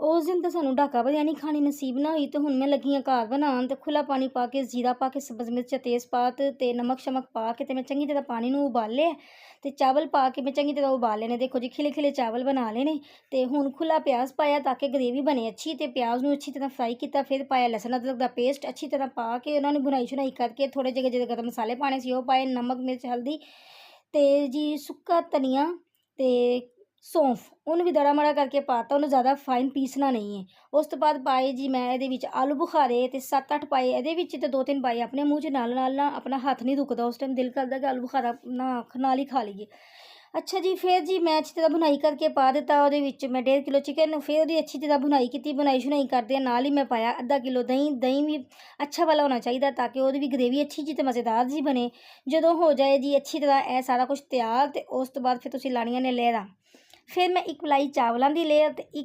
ਉਸ ਦਿਨ ਤਾਂ ਸਾਨੂੰ ਢਾਕਾ ਬਿਰਯਾਨੀ ਖਾਣੀ ਨਸੀਬ ਨਾ ਹੋਈ, ਤੇ ਹੁਣ ਮੈਂ ਲੱਗੀ ਹਾਂ ਘਰ ਬਣਾਉਣ। ਤੇ ਖੁੱਲਾ ਪਾਣੀ ਪਾ ਕੇ, ਜ਼ੀਰਾ ਪਾ ਕੇ, ਸਬਜ਼ ਮਿਰਚ, ਤੇਜ਼ਪਾਤ ਤੇ ਨਮਕ ਸ਼ਮਕ ਪਾ ਕੇ, ਤੇ ਮੈਂ ਚੰਗੀ ਤਰ੍ਹਾਂ ਪਾਣੀ ਨੂੰ ਉਬਾਲਿਆ, ਤੇ ਚਾਵਲ ਪਾ ਕੇ ਮੈਂ ਚੰਗੀ ਤਰ੍ਹਾਂ ਉਬਾਲੇ ਨੇ। ਦੇਖੋ ਜੀ, ਖਿਲੇ ਖਿਲੇ ਚਾਵਲ ਬਣਾ ਲਏ ਨੇ। ਤੇ ਹੁਣ ਖੁੱਲਾ ਪਿਆਜ਼ ਪਾਇਆ ਤਾਂ ਕਿ ਗ੍ਰੇਵੀ ਬਣੇ ਅੱਛੀ, ਤੇ ਪਿਆਜ਼ ਨੂੰ ਅੱਛੀ ਤਰ੍ਹਾਂ ਫਰਾਈ ਕੀਤਾ। ਫਿਰ ਪਾਇਆ ਲਸਣ ਅਦਰਕ ਦਾ ਪੇਸਟ, ਅੱਛੀ ਤਰ੍ਹਾਂ ਪਾ ਕੇ ਉਹਨਾਂ ਨੂੰ ਭੁਨਾਈ ਸ਼ੁਨਾਈ ਕਰਕੇ, ਥੋੜ੍ਹੇ ਜਿਹੇ ਜਿਹੜੇ ਗਰਮ ਮਸਾਲੇ ਪਾਣੇ ਸੀ ਉਹ ਪਾਏ, ਨਮਕ ਮਿਰਚ ਹਲਦੀ ਤੇ ਜੀ ਸੁੱਕਾ ਧਨੀਆ ਤੇ ਸੌਂਫ, ਉਹਨੂੰ ਵੀ ਦੜਾ ਮੜਾ ਕਰਕੇ ਪਾਤਾ। ਉਹਨੂੰ ਜ਼ਿਆਦਾ ਫਾਈਨ ਪੀਸਣਾ ਨਹੀਂ ਹੈ। ਉਸ ਤੋਂ ਬਾਅਦ ਪਾਏ ਜੀ ਮੈਂ ਇਹਦੇ ਵਿੱਚ ਆਲੂ ਬੁਖਾਰੇ, ਤੇ 7-8 ਪਾਏ ਇਹਦੇ ਵਿੱਚ, ਤੇ 2-3 ਪਾਏ ਆਪਣੇ ਮੂੰਹ 'ਚ। ਨਾਲ ਨਾਲ ਨਾ ਆਪਣਾ ਹੱਥ ਨਹੀਂ ਰੁਕਦਾ ਉਸ ਟਾਈਮ, ਦਿਲ ਕਰਦਾ ਕਿ ਆਲੂ ਬੁਖਾਰਾ ਨਾਲ ਹੀ ਖਾ ਲਈਏ। ਅੱਛਾ ਜੀ, ਫਿਰ ਜੀ ਮੈਂ ਅੱਛੀ ਤਰ੍ਹਾਂ ਭੁਨਾਈ ਕਰਕੇ ਪਾ ਦਿੱਤਾ ਉਹਦੇ ਵਿੱਚ ਮੈਂ 1.5 ਕਿਲੋ ਚਿਕਨ। ਫਿਰ ਉਹਦੀ ਅੱਛੀ ਤਰ੍ਹਾਂ ਭੁਨਾਈ ਕੀਤੀ। ਭੁਨਾਈ ਸ਼ੁਨਾਈ ਕਰਦੇ ਨਾਲ ਹੀ ਮੈਂ ਪਾਇਆ ਅੱਧਾ ਕਿਲੋ ਦਹੀਂ। ਦਹੀਂ ਵੀ ਅੱਛਾ ਵਾਲਾ ਹੋਣਾ ਚਾਹੀਦਾ ਤਾਂ ਕਿ ਉਹਦੀ ਵੀ ਗ੍ਰੇਵੀ ਅੱਛੀ ਜੀ ਤੇ ਮਜ਼ੇਦਾਰ ਜੀ ਬਣੇ। ਜਦੋਂ ਹੋ ਜਾਏ ਜੀ ਅੱਛੀ ਤਰ੍ਹਾਂ ਇਹ ਸਾਰਾ ਕੁਛ ਤਿਆਰ, ਤੇ ਉਸ ਤੋਂ ਬਾਅਦ ਫਿਰ ਤੁਸੀਂ ਲਾਣੀਆਂ ਨੇ ਲੇਅਰਾਂ। ਫਿਰ ਮੈਂ ਇੱਕ ਲਾਈ ਚਾਵਲਾਂ ਦੀ ਲੇਅਰ, ਤੇ ਇੱਕ